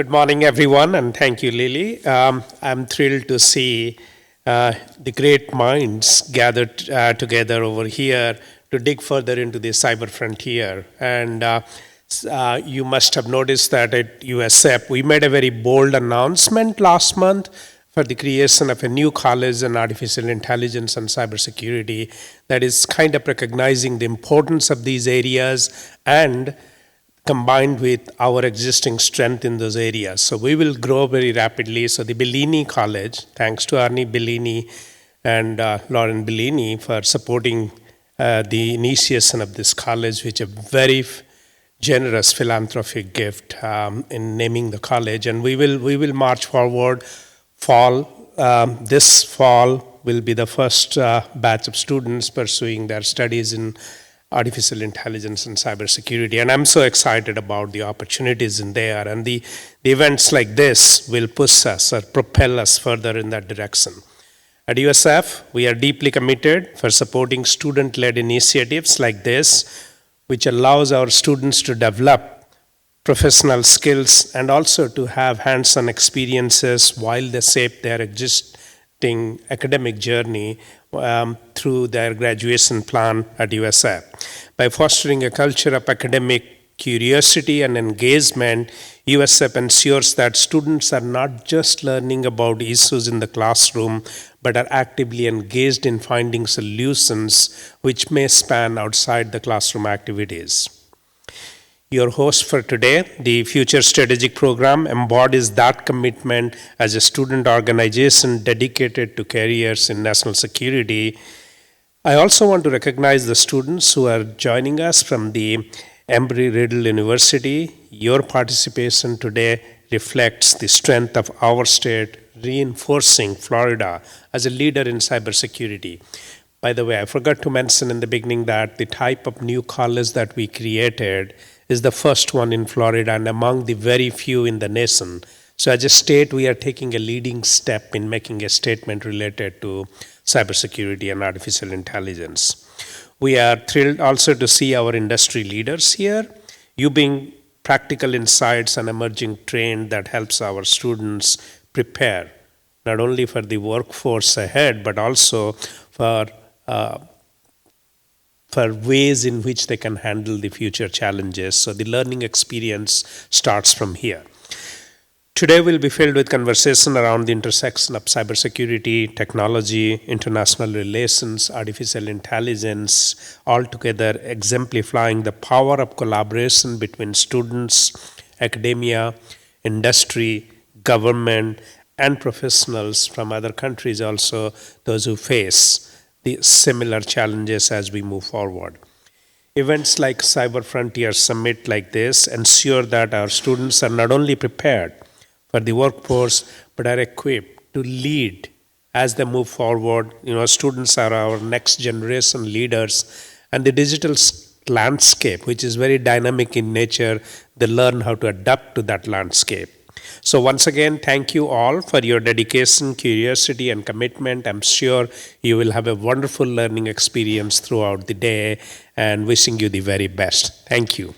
Good morning, everyone, and thank you, Lily. I'm thrilled to see the great minds gathered together over here to dig further into the cyber frontier. And you must have noticed that at USF, we made a very bold announcement last month for the creation of a new college in artificial intelligence and cybersecurity that is kind of recognizing the importance of these areas and combined with our existing strength in those areas. So we will grow very rapidly. So the Bellini College, thanks to Arnie Bellini and Lauren Bellini for supporting the initiation of this college, which is a very generous philanthropic gift in naming the college. And we will march forward. This fall will be the first batch of students pursuing their studies in artificial intelligence and cybersecurity. And I'm so excited about the opportunities in there. And the events like this will push us or propel us further in that direction. At USF, we are deeply committed for supporting student-led initiatives like this, which allows our students to develop professional skills and also to have hands-on experiences while they shape their existing academic journey through their graduation plan at USF. By fostering a culture of academic curiosity and engagement, USF ensures that students are not just learning about issues in the classroom, but are actively engaged in finding solutions which may span outside the classroom activities. Your host for today, the Future Strategist Program, embodies that commitment as a student organization dedicated to careers in national security. I also want to recognize the students who are joining us from the Embry-Riddle University. Your participation today reflects the strength of our state, reinforcing Florida as a leader in cybersecurity. By the way, I forgot to mention in the beginning that the type of new college that we created is the first one in Florida and among the very few in the nation. So as a state, we are taking a leading step in making a statement related to cybersecurity and artificial intelligence. We are thrilled also to see our industry leaders here. You bring practical insights and emerging trend that helps our students prepare not only for the workforce ahead, but also for ways in which they can handle the future challenges. So the learning experience starts from here. Today will be filled with conversation around the intersection of cybersecurity, technology, international relations, artificial intelligence, altogether exemplifying the power of collaboration between students, academia, industry, government, and professionals from other countries also, those who face the similar challenges as we move forward. Events like Cyber Frontier Summit like this ensure that our students are not only prepared for the workforce, but are equipped to lead as they move forward. Students are our next generation leaders, and the digital landscape, which is very dynamic in nature, they learn how to adapt to that landscape. So once again, thank you all for your dedication, curiosity, and commitment. I'm sure you will have a wonderful learning experience throughout the day, and wishing you the very best. Thank you.